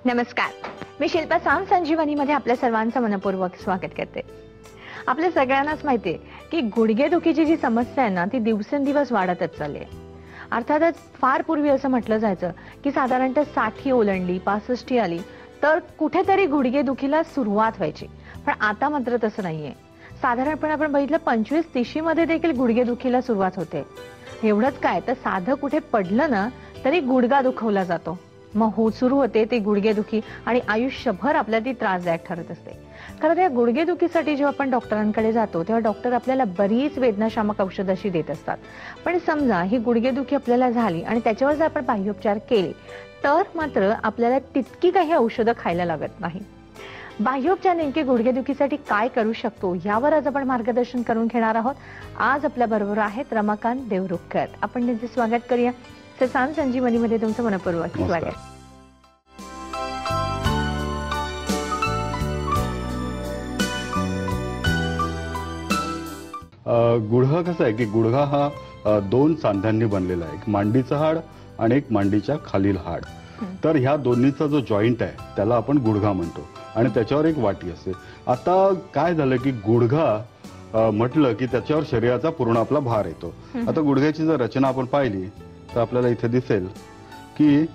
नमस्कार, मी शिल्पा साम संजीवनीमध्ये आपल्या सर्वांचं मनपूर्वक स्वागत करते. आपल्या सगळ्यांनाच माहिती आहे की गुडघेदुखीची जी समस्या आहे ना ती दिवसेंदिवस वाढतच चालली आहे. अर्थातच फार पूर्वी असं म्हटलं जायचं की साधारणतः 60 ओलांडली 65 आली तर कुठेतरी गुडघेदुखीला सुरुवात व्हायची. पण आता मात्र तसं नाहीये. साधारणपणे आपण बघितलं 25-30 मध्ये देखील गुडघेदुखीला सुरुवात होते. एवढंच काय तर साधं कुठे पडलं ना तरी गुडघा दुखवला जातो. मग सुरू होते ती गुडघेदुखी आणि आयुष्यभर आपल्याला ती त्रासदायक ठरत असते. खरं त्या गुडघेदुखीसाठी जेव्हा आपण डॉक्टरांकडे जातो तेव्हा डॉक्टर आपल्याला बरीच वेदनाशामक औषध अशी देत असतात. पण समजा ही गुडघेदुखी आपल्याला झाली आणि त्याच्यावर जर आपण बाह्योपचार केले तर मात्र आपल्याला तितकी काही औषधं खायला लागत नाही. बाह्योपचार नेमके गुडघेदुखीसाठी काय करू शकतो यावर आज आपण मार्गदर्शन करून घेणार आहोत. आज आपल्या बरोबर आहेत रमाकांत देवरुखकर. आपण त्यांचे स्वागत करूया. साम संजीवनीमध्ये तुमचं मनपूर्वक स्वागत. गुडघा कसा आहे की गुडघा हा दोन सांध्यांनी बनलेला आहे. एक मांडीचं हाड आणि एक मांडीच्या खालील हाड. तर ह्या दोन्हीचा जो जॉईंट आहे त्याला आपण गुडघा म्हणतो आणि त्याच्यावर एक वाटी असते. आता काय झालं की गुडघा म्हटलं की त्याच्यावर शरीराचा पूर्ण आपला भार येतो. आता गुडघ्याची जर रचना आपण पाहिली तर आपल्याला इथे दिसेल की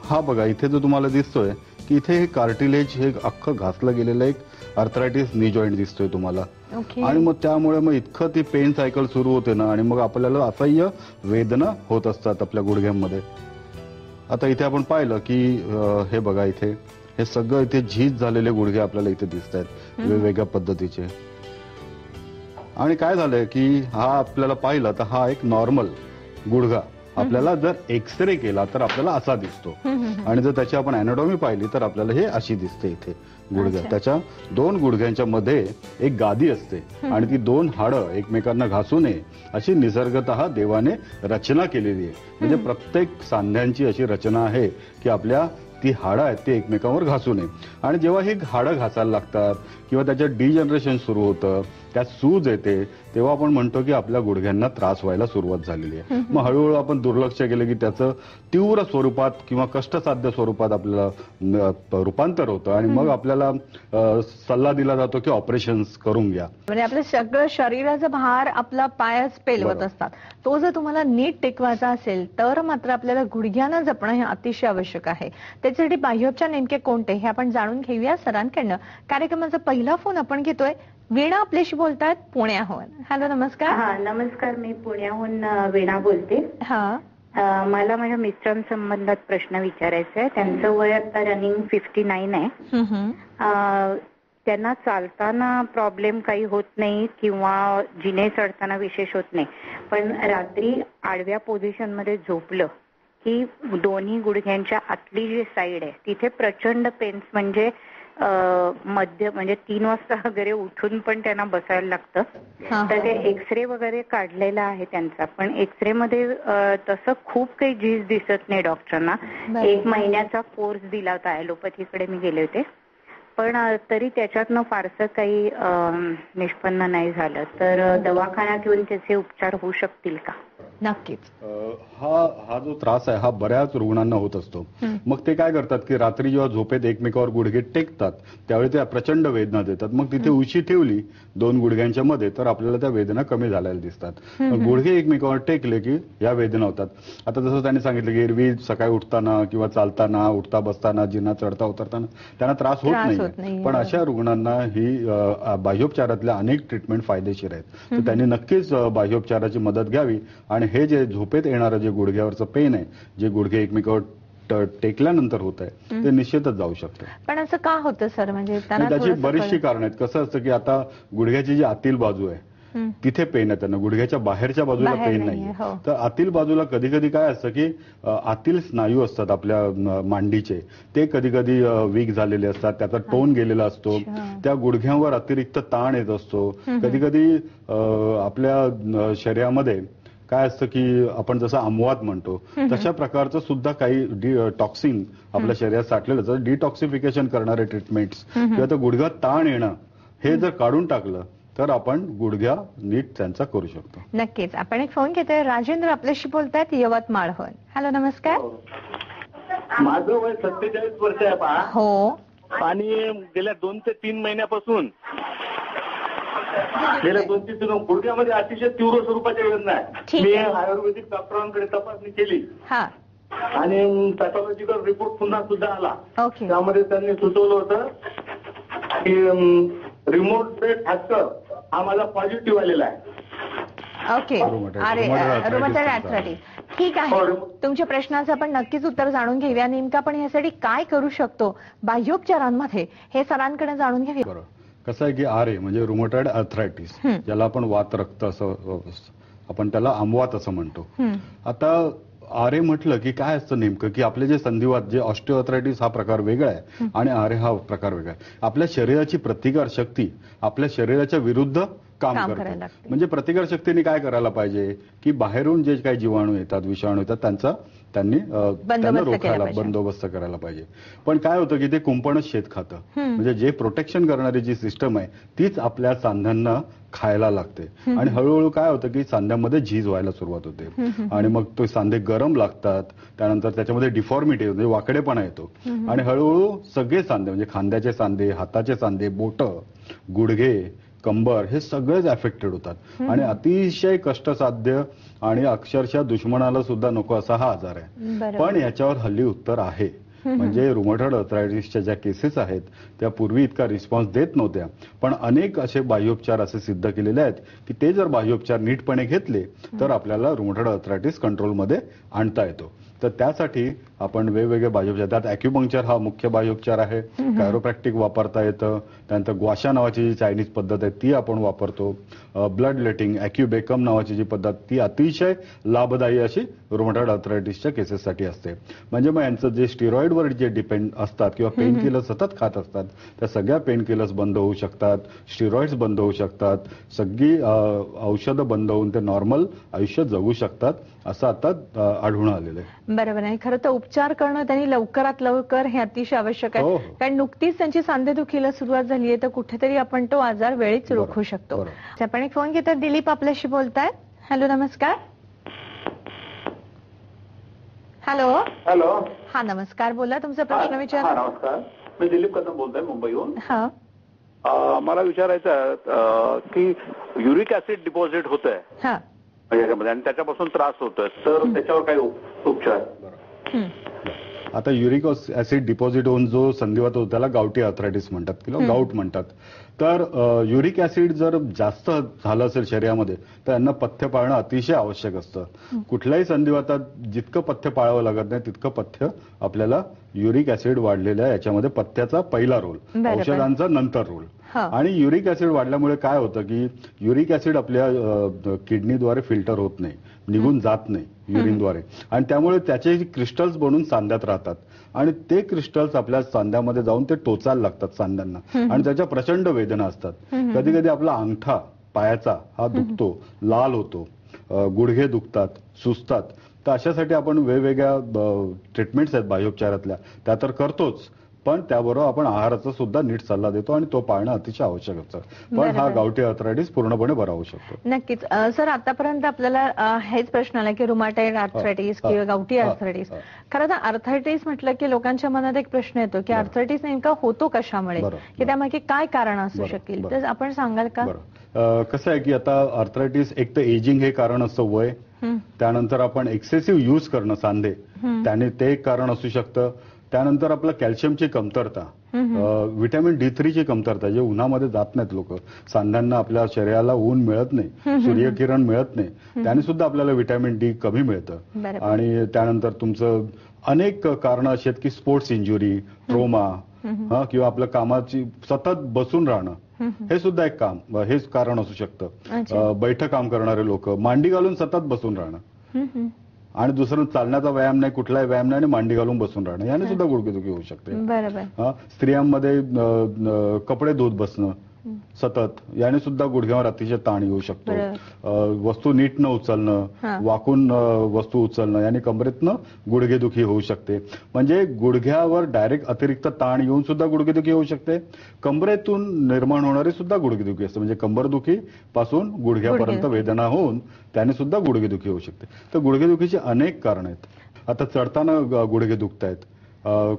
हा बघा इथे जो तुम्हाला दिसतोय की इथे हे कार्टिलेज हे अख्खं घासलं गेलेलं एक आर्थरायटिस नी जॉईंट दिसतोय तुम्हाला. आणि मग त्यामुळे मग इतकं ती पेन सायकल सुरू होते ना आणि मग आपल्याला असह्य वेदना होत असतात आपल्या गुडघ्यांमध्ये. आता इथे आपण पाहिलं की हे बघा इथे हे सगळं इथे झीज झालेले गुडघे आपल्याला इथे दिसत आहेत वेगवेगळ्या पद्धतीचे. आणि काय झालंय की हा आपल्याला पाहिलं तर हा एक नॉर्मल गुडघा आपल्याला जर एक्सरे केला तर आपल्याला असा दिसतो आणि जर त्याची आपण अॅनाटॉमी पाहिली तर आपल्याला हे अशी दिसते इथे गुडघा. त्याच्या दोन गुडघ्यांच्या मध्ये एक गादी असते आणि ती दोन हाडं एकमेकांना घासू नये अशी निसर्गतः देवाने रचना केलेली आहे. म्हणजे प्रत्येक सांध्यांची अशी रचना आहे की आपल्या ती हाडं आहेत ते एकमेकांवर घासू नये. आणि जेव्हा ही हाडं घासायला लागतात किंवा त्याच्यात डिजनरेशन सुरू होतं त्यात सूज येते तेव्हा आपण म्हणतो की आपल्या गुडघ्यांना त्रास व्हायला सुरुवात झालेली आहे. मग हळूहळू आपण दुर्लक्ष केलं की त्याचं तीव्र स्वरूपात किंवा कष्टसाध्य स्वरूपात आपल्याला रूपांतर होतं आणि मग आपल्याला सल्ला दिला जातो की ऑपरेशन्स करून घ्या. म्हणजे आपलं सगळं शरीराचा भार आपला पायच पेलवत असतात. तो जर तुम्हाला नीट टेकवायचा असेल तर मात्र आपल्याला गुडघ्यांना जपणं हे अतिशय आवश्यक आहे. त्याच्यासाठी बाह्योपचार नेमके कोणते हे आपण जाणून घेऊया सरांकडनं. कार्यक्रमाचा पहिला फोन आपण घेतोय. वीणा आपल्याशी बोलतात पुण्याहून. हॅलो, नमस्कार. हा नमस्कार, मी पुण्याहून वीणा बोलते. हा मला माझ्या मिस्टरांसंबंधात प्रश्न विचारायचा आहे. त्यांचं वय आता रनिंग 59 आहे. त्यांना चालताना प्रॉब्लेम काही होत नाही किंवा जिने चढताना विशेष होत नाही, पण रात्री आडव्या पोझिशन मध्ये झोपलं की दोन्ही गुडघ्यांच्या आतली जी साईड आहे तिथे प्रचंड पेन्स म्हणजे मध्य म्हणजे 3 वाजता वगैरे उठून पण त्यांना बसायला लागतं. तर ते एक्सरे वगैरे काढलेला आहे त्यांचा, पण एक्सरे मध्ये तसं खूप काही झीज दिसत नाही डॉक्टरांना. 1 महिन्याचा कोर्स दिला होता, ॲलोपॅथीकडे मी गेले होते, पण तरी त्याच्यातनं फारसं काही निष्पन्न नाही झालं. तर दवाखान्यात येऊन त्याचे उपचार होऊ शकतील का? नक्कीच. हा जो त्रास आहे हा बऱ्याच रुग्णांना होत असतो. मग ते काय करतात की रात्री जेव्हा झोपेत एकमेकावर गुडघे टेकतात त्यावेळी त्या प्रचंड वेदना देतात. मग तिथे उशी ठेवली दोन गुडघ्यांच्या मध्ये तर आपल्याला त्या वेदना कमी झालेल्या दिसतात. गुडघे एकमेकावर टेकले की या वेदना होतात. आता जसं त्यांनी सांगितलं की एरवी सकाळी उठताना किंवा चालताना उठता बसताना जिना चढता उतरताना त्यांना त्रास होत नाही, पण अशा रुग्णांना ही बाह्योपचारातल्या अनेक ट्रीटमेंट फायदेशीर आहेत. तर त्यांनी नक्कीच बाह्योपचाराची मदत घ्यावी आणि हे जे झोपेत येणारं जे गुडघ्यावरचं पेन आहे, जे गुडघे एकमेकावर टेकल्यानंतर होत आहे ते निश्चितच जाऊ शकतं. पण असं का होतं सर? म्हणजे त्याची बरीचशी कारण आहेत. कसं असतं की आता गुडघ्याची जी आतील बाजू आहे तिथे पेन आहे, त्यांना गुडघ्याच्या बाहेरच्या बाजूला पेन नाहीये. तर आतील बाजूला कधी कधी काय असतं की आतील स्नायू असतात आपल्या मांडीचे ते कधी कधी वीक झालेले असतात, त्याचा टोन गेलेला असतो, त्या गुडघ्यांवर अतिरिक्त ताण येत असतो. कधी कधी आपल्या शरीरामध्ये काय असतं की आपण जसं आमवात म्हणतो तशा प्रकारचं सुद्धा काही टॉक्सिन आपल्या शरीरात साठलेलं असतं. डिटॉक्सिफिकेशन करणारे ट्रीटमेंट्स किंवा तर गुडघ्यात ताण येणं हे जर काढून टाकलं तर आपण गुडघ्या नीट त्यांचा करू शकतो. नक्कीच. आपण एक फोन घेतोय. राजेंद्र आपल्याशी बोलतायत यवतमाळहून. हॅलो, नमस्कार. माझं वय 47 वर्ष आहे पहा. हो. आणि गेल्या 2 ते 3 महिन्यापासून गेल्या 2 ते 3 गुडघ्यामध्ये अतिशय तीव्र स्वरूपाच्या वेदना आहे. ठीक मी आहे. आयुर्वेदिक डॉक्टरांकडे तपासणी केली हा. आणि पॅथॉलॉजिकल रिपोर्ट पुन्हा सुद्धा आला. ओके. त्यामध्ये त्यांनी सुचवलं होतं की रिमोट फॅक्टर हा माझा पॉझिटिव्ह आलेला आहे. ओके. Rheumatoid अरे arthritis रुमॅटॉइड तुमचा. आर्थरायटिस. ठीक आहे. तुमच्या प्रश्नाचं आपण नक्कीच उत्तर जाणून घेऊया. नेमकं आपण यासाठी काय करू शकतो बाह्योपचारांमध्ये हे सरांकडे जाणून घेऊया. बरोबर. कसं आहे की RA म्हणजे रुमॅटॉइड आर्थरायटिस, ज्याला आपण वात रक्त असं आपण त्याला आमवात असं म्हणतो. आता RA म्हटलं की काय असतं नेमकं की आपले जे संधिवात जे ऑस्टिओआर्थरायटिस हा प्रकार वेगळा आहे आणि RA हा प्रकार वेगळा आहे. आपल्या शरीराची प्रतिकार शक्ती आपल्या शरीराच्या विरुद्ध काम करायला करते. लागते. म्हणजे प्रतिकार शक्तीने काय करायला पाहिजे की बाहेरून जे काही जीवाणू येतात विषाणू येतात त्यांनी त्यांना रोखायला बंदोबस्त करायला पाहिजे. पण काय होतं की ते कुंपणच शेत खातं. म्हणजे जे प्रोटेक्शन करणारी जी सिस्टम आहे तीच आपल्या सांध्यांना खायला लागते आणि हळूहळू काय होतं की सांध्यामध्ये झीज व्हायला सुरुवात होते आणि मग तो सांधे गरम लागतात. त्यानंतर त्याच्यामध्ये डिफॉर्मिटी म्हणजे वाकडेपणा येतो आणि हळूहळू सगळे सांधे म्हणजे खांद्याचे सांधे, हाताचे सांधे, बोटं, गुडघे, कंबर हे सगळेच अफेक्टेड होतात आणि अतिशय कष्टसाध्य आणि अक्षरशः दुश्मनाला सुद्धा नको असा हा आजार आहे. पण याच्यावर हल्ली उत्तर आहे. म्हणजे रुमॅटॉइड आर्थरायटिसच्या ज्या केसेस आहेत त्या पूर्वी इतका रिस्पॉन्स देत नव्हत्या, पण अनेक असे बाह्योपचार असे सिद्ध केलेले आहेत की ते जर बाह्योपचार नीटपणे घेतले तर आपल्याला रुमॅटॉइड आर्थरायटिस कंट्रोलमध्ये आणता येतो. तर त्यासाठी आपण वेगवेगळे बाह्योपचार, त्यात अॅक्युपंक्चर हा मुख्य बाह्योपचार आहे. कायरोप्रॅक्टिक वापरता येतं. त्यानंतर ग्वाशा नावाची जी चायनीज पद्धत आहे ती आपण वापरतो. ब्लड लेटिंग, अॅक्युबेकम नावाची जी पद्धत ती अतिशय लाभदायी अशी रुमॅटॉइड आर्थरायटिसच्या केसेससाठी असते. म्हणजे मग यांचं जे स्टिरॉइडवर जे डिपेंड असतात किंवा पेन किलर सतत खात असतात त्या सगळ्या पेन किलर्स बंद होऊ शकतात, स्टिरॉइड्स बंद होऊ शकतात, सगळी औषधं बंद होऊन ते नॉर्मल आयुष्य जगू शकतात असं आता आढळून आलेलं आहे. बरोबर आहे. खरं तर उपचार करणं त्यांनी लवकरात लवकर हे अतिशय आवश्यक आहे. कारण नुकतीच त्यांची सांधेदुखीला सुरुवात झाली आहे तर कुठेतरी आपण तो आजार वेळीच रोखू शकतो. आपण एक फोन घेतात. दिलीप आपल्याशी बोलतायत. हॅलो, नमस्कार. हॅलो. हॅलो. हा, नमस्कार. बोला, तुमचा प्रश्न विचारा. नमस्कार, मी दिलीप कदम बोलतोय मुंबईहून. हा. मला विचारायचं आहे की युरिक ऍसिड डिपॉझिट होत आहे हा याच्यामध्ये आणि त्याच्यापासून त्रास होतोय, तर त्याच्यावर काही उपचार? आता युरिक ऍसिड डिपॉझिट होऊन जो संधिवात होतो त्याला गावठी आर्थरायटिस म्हणतात किंवा गाऊट म्हणतात. तर युरिक ऍसिड जर जास्त झालं असेल शरीरामध्ये तर यांना पथ्य पाळणं अतिशय आवश्यक असतं. कुठल्याही संधिवातात जितकं पथ्य पाळावं लागत नाही तितकं पथ्य आपल्याला युरिक ऍसिड वाढलेल्या याच्यामध्ये पथ्याचा पहिला रोल, औषधांचा नंतर रोल. आणि युरिक ऍसिड वाढल्यामुळे काय होतं की युरिक ऍसिड आपल्या किडनीद्वारे फिल्टर होत नाही, निघून जात नाही युरिनद्वारे आणि त्यामुळे त्याचे क्रिस्टल्स बनून सांध्यात राहतात आणि ते क्रिस्टल्स आपल्या सांध्यामध्ये जाऊन ते टोचायला लागतात सांध्यांना आणि त्याच्या प्रचंड वेदना असतात. कधी कधी आपला अंगठा पायाचा हा दुखतो, लाल होतो, गुडघे दुखतात, सुजतात. तर अशासाठी आपण वेगवेगळ्या ट्रीटमेंट्स आहेत बाह्योपचारातल्या त्या तर करतोच, पण त्याबरोबर आपण आहाराचा सुद्धा नीट सल्ला देतो आणि तो पाळणं अतिशय आवश्यक असतं. पण हा गावठी आर्थरायटिस पूर्णपणे बरा होऊ शकतो. नक्कीच. सर, आतापर्यंत आपल्याला हेच प्रश्न आला की रुमॅटॉइड आर्थरायटिस किंवा गावठी आर्थरायटिस. खरं तर आर्थरायटिस म्हटलं की लोकांच्या मनात एक प्रश्न येतो की आर्थरायटिस नेमका होतो कशामुळे, की त्यामागे काय कारण असू शकेल, तर आपण सांगाल का? कसं आहे की आता आर्थरायटिस एक तर एजिंग हे कारण असतं, वय, त्यानंतर आपण एक्सेसिव्ह यूज करणं सांधे त्याने ते एक कारण असू शकतं. त्यानंतर आपलं कॅल्शियमची कमतरता, व्हिटॅमिन D3 ची कमतरता, जे उन्हामध्ये जात नाहीत लोक, सांध्यांना आपल्या शरीराला ऊन मिळत नाही, सूर्यकिरण मिळत नाही, त्याने सुद्धा आपल्याला व्हिटॅमिन D कमी मिळतं. आणि त्यानंतर तुमचं अनेक कारणं अशी आहेत की स्पोर्ट्स इंजुरी, ट्रोमा किंवा आपल्या कामाची सतत बसून राहणं हे सुद्धा एक हेच कारण असू शकतं. बैठं काम करणारे लोक, मांडी घालून सतत बसून राहणं आणि दुसरं चालण्याचा व्यायाम नाही, कुठलाही व्यायाम नाही आणि मांडी घालून बसून राहणं याने सुद्धा गुडघेदुखी होऊ शकते. स्त्रियांमध्ये कपडे धुत बसणं सतत याने सुद्धा गुडघ्यावर अतिशय ताण येऊ शकतो. वस्तू नीट न उचलणं, वाकून वस्तू उचलणं याने कमरेतनं गुडघेदुखी होऊ शकते. म्हणजे गुडघ्यावर डायरेक्ट अतिरिक्त ताण येऊन सुद्धा गुडघेदुखी होऊ शकते. कमरेतून निर्माण होणारी सुद्धा गुडघेदुखी असते. म्हणजे कंबरदुखी पासून गुडघ्यापर्यंत वेदना होऊन त्याने सुद्धा गुडघेदुखी होऊ शकते. तर गुडघेदुखीची अनेक कारण आहेत. आता चढताना गुडघे दुखत आहेत,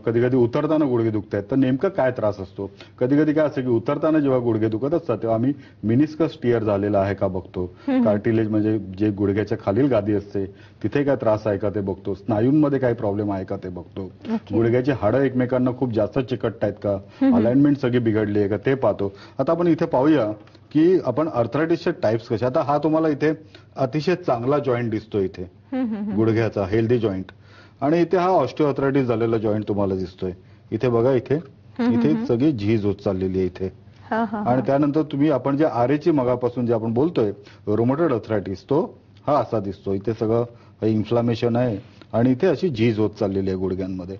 कधी कधी उतरताना गुडघे दुखत आहेत, तर नेमकं काय त्रास असतो? कधी कधी काय असतं की उतरताना जेव्हा गुडघे दुखत असतात तेव्हा आम्ही मिनिस्कस टिअर झालेला आहे का बघतो, कार्टिलेज म्हणजे जे गुडघ्याच्या खालील गादी असते तिथे काय त्रास आहे का ते बघतो, स्नायूंमध्ये काय प्रॉब्लेम आहे का ते बघतो, गुडघ्याची हाडं एकमेकांना खूप जास्त चिकटतायत का, अलाइनमेंट सगळी बिघडली आहे का ते पाहतो. आता आपण इथे पाहूया की आपण अर्थरायटिसचे टाइप्स कसे. आता हा तुम्हाला इथे अतिशय चांगला जॉईंट दिसतो इथे गुडघ्याचा, हेल्दी जॉईंट, आणि इथे हा ऑस्टिओआर्थरायटिस झालेला जॉईंट तुम्हाला दिसतोय. इथे बघा, इथे सगळी झीज होत चाललेली आहे इथे. आणि त्यानंतर तुम्ही आपण जे आरेची मगापासून जे आपण बोलतोय रुमॅटॉइड अर्थरायटिस, तो हा असा दिसतो. इथे सगळं इन्फ्लामेशन आहे आणि इथे अशी झीज होत चाललेली आहे गुडघ्यांमध्ये.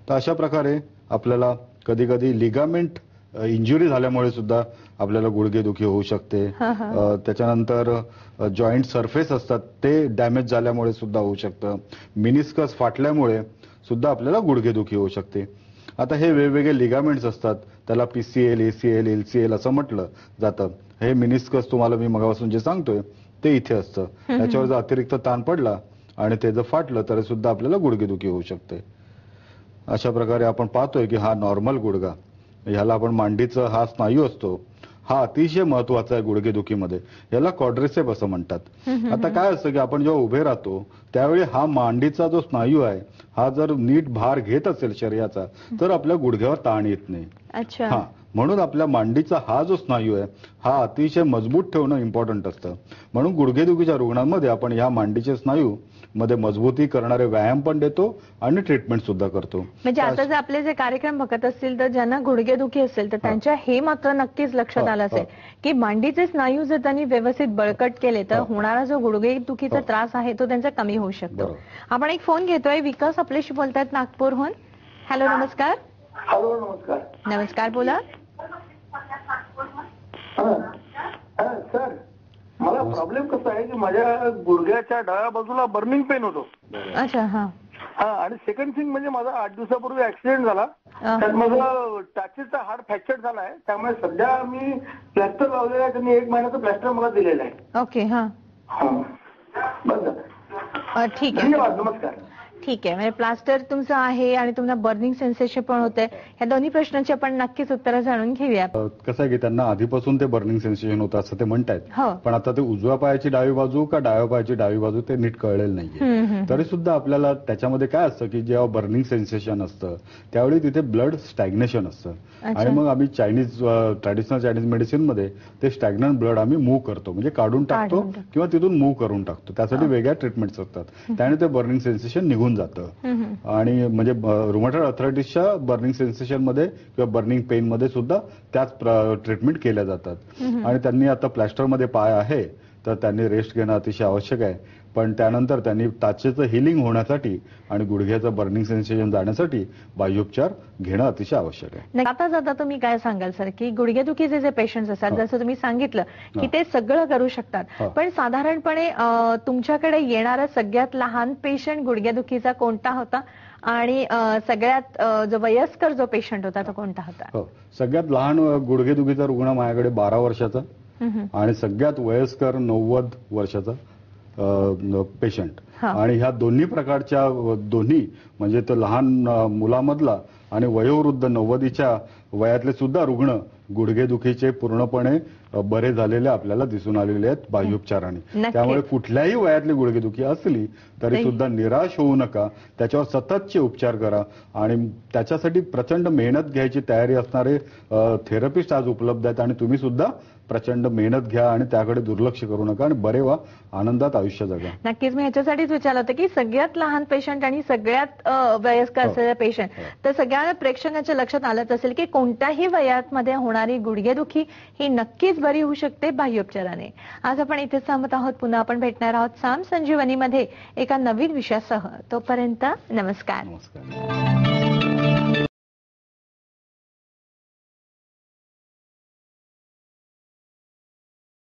तर अशा प्रकारे आपल्याला कधी कधी लिगामेंट इंजुरी झाल्यामुळे सुद्धा आपल्याला गुडघेदुखी होऊ शकते. त्याच्यानंतर जॉईंट सरफेस असतात ते डॅमेज झाल्यामुळे सुद्धा होऊ शकतं. मिनिस्कस फाटल्यामुळे सुद्धा आपल्याला गुडघेदुखी होऊ शकते. आता हे वेगवेगळे लिगामेंट्स असतात, त्याला PCL, ACL, LCL असं म्हटलं जातं. हे मिनिस्कस तुम्हाला मी मगापासून जे सांगतोय ते इथे असतं. त्याच्यावर जर अतिरिक्त ताण पडला आणि ते जर फाटलं तरी सुद्धा आपल्याला गुडघेदुखी होऊ शकते. अशा प्रकारे आपण पाहतोय की हा नॉर्मल गुडघा, ह्याला आपण मांडीचा हा स्नायू असतो, हा अतिशय महत्वाचा आहे गुडघेदुखीमध्ये. याला क्वाड्रिसेप असं म्हणतात. आता काय असतं की आपण जेव्हा उभे राहतो त्यावेळी हा मांडीचा जो स्नायू आहे हा जर नीट भार घेत असेल शरीराचा तर आपल्या गुडघ्यावर ताण येत नाही. हा, म्हणून आपल्या मांडीचा हा जो स्नायू आहे हा अतिशय मजबूत ठेवणं इम्पॉर्टंट असतं. म्हणून गुडघेदुखीच्या रुग्णांमध्ये आपण या मांडीचे स्नायू मध्ये मजबूती करणारे व्यायाम पण देतो आणि ट्रीटमेंट सुद्धा करतो. म्हणजे आता जर आपले जे कार्यक्रम बघत असतील तर ज्यांना गुडघेदुखी असेल तर त्यांच्या हे मात्र नक्कीच लक्षात आलं असेल की मांडीचे स्नायू जर त्यांनी व्यवस्थित बळकट केले तर होणारा जो गुडघेदुखीचा त्रास आहे तो त्यांचा कमी होऊ शकतो. आपण एक फोन घेतोय. विकास आपल्याशी बोलतायत नागपूरहून. हॅलो, नमस्कार. हॅलो, नमस्कार. नमस्कार, बोला. सर, मला प्रॉब्लेम कसा आहे की माझ्या गुडघ्याच्या डाव्या बाजूला बर्निंग पेन होतो. अच्छा. हा. आणि सेकंड थिंग म्हणजे माझा 8 दिवसापूर्वी ऍक्सिडेंट झाला, त्यात माझं टाचेचा हाड फ्रॅक्चर झाला आहे. त्यामुळे सध्या मी प्लॅस्टर लावलेला आहे. त्यांनी 1 महिन्याचं प्लॅस्टर मला दिलेलं आहे. ओके. हा. बस. ठीक आहे, धन्यवाद. नमस्कार. ठीक आहे. म्हणजे प्लास्टर तुमचं आहे आणि तुम्हाला बर्निंग सेन्सेशन पण होतंय. ह्या दोन्ही प्रश्नांची आपण नक्कीच उत्तरं जाणून घेऊया. कसं आहे की त्यांना आधीपासून ते बर्निंग सेन्सेशन होतं असं ते म्हणतायत, पण आता ते उजव्या पायाची डावी बाजू का डाव्या पायाची डावी बाजू ते नीट कळलेलं नाहीये. तरी सुद्धा आपल्याला त्याच्यामध्ये काय असतं की जेव्हा बर्निंग सेन्सेशन असतं त्यावेळी तिथे ब्लड स्टॅग्नेशन असतं आणि मग आम्ही ट्रॅडिशनल चायनीज मेडिसिन मध्ये ते स्टॅग्नंट ब्लड आम्ही मूव्ह करतो, म्हणजे काढून टाकतो किंवा तिथून मूव्ह करून टाकतो. त्यासाठी वेगळ्या ट्रीटमेंट्स असतात. त्याने ते बर्निंग सेन्सेशन निघून जातं. आणि म्हणजे रुमॅटॉइड अर्थरायटिसच्या बर्निंग सेन्सेशन मध्ये किंवा बर्निंग पेन मध्ये सुद्धा त्याच ट्रीटमेंट केल्या जातात. आणि त्यांनी आता प्लॅस्टर मध्ये पाय आहे तर त्यांनी रेस्ट घेणं अतिशय आवश्यक आहे. पण त्यानंतर त्यांनी टाचेचं हिलिंग होण्यासाठी आणि गुडघ्याचं बर्निंग सेन्सेशन जाण्यासाठी बाह्योपचार घेणं अतिशय आवश्यक आहे. आता जाता तुम्ही काय सांगाल सर की गुडघेदुखीचे जे पेशंट्स असतात, जसं तुम्ही सांगितलं की ते सगळं करू शकतात, पण साधारणपणे तुमच्याकडे येणारा सगळ्यात लहान पेशंट गुडघेदुखीचा कोणता होता आणि सगळ्यात जो वयस्कर जो पेशंट होता तो कोणता होता? सगळ्यात लहान गुडघेदुखीचा रुग्ण माझ्याकडे 12 वर्षाचा आणि सगळ्यात वयस्कर 90 वर्षाचा पेशंट. आणि ह्या दोन्ही प्रकारच्या दोन्ही म्हणजे तो लहान मुलामधला आणि वयोवृद्ध 90च्या वयातले सुद्धा रुग्ण गुडघेदुखीचे पूर्णपणे बरे झालेले आपल्याला दिसून आलेले आहेत बाह्योपचाराने. त्यामुळे कुठल्याही वयातली गुडघेदुखी असली तरी सुद्धा निराश होऊ नका, त्याच्यावर सततचे उपचार करा. आणि त्याच्यासाठी प्रचंड मेहनत घ्यायची तयारी असणारे थेरपिस्ट आज उपलब्ध आहेत आणि तुम्ही सुद्धा प्रचंड मेहनत घ्या आणि त्याकडे दुर्लक्ष करू नका आणि बरे व्हा, आनंदात आयुष्य जगा. नक्कीच. मी ह्याच्यासाठीच विचारलं होतं की सगळ्यात लहान पेशंट आणि सगळ्यात वयस्कर असलेले पेशंट, तर सगळ्या प्रेक्षकांच्या लक्षात आलंच असेल की कोणत्याही वयामध्ये होणारी गुडघेदुखी ही नक्कीच बरी होऊ शकते बाह्योपचाराने. आज आपण इथेच थांबत आहोत. पुन्हा आपण भेटणार आहोत साम संजीवनीमध्ये एका नवीन विषयासह. तोपर्यंत नमस्कार.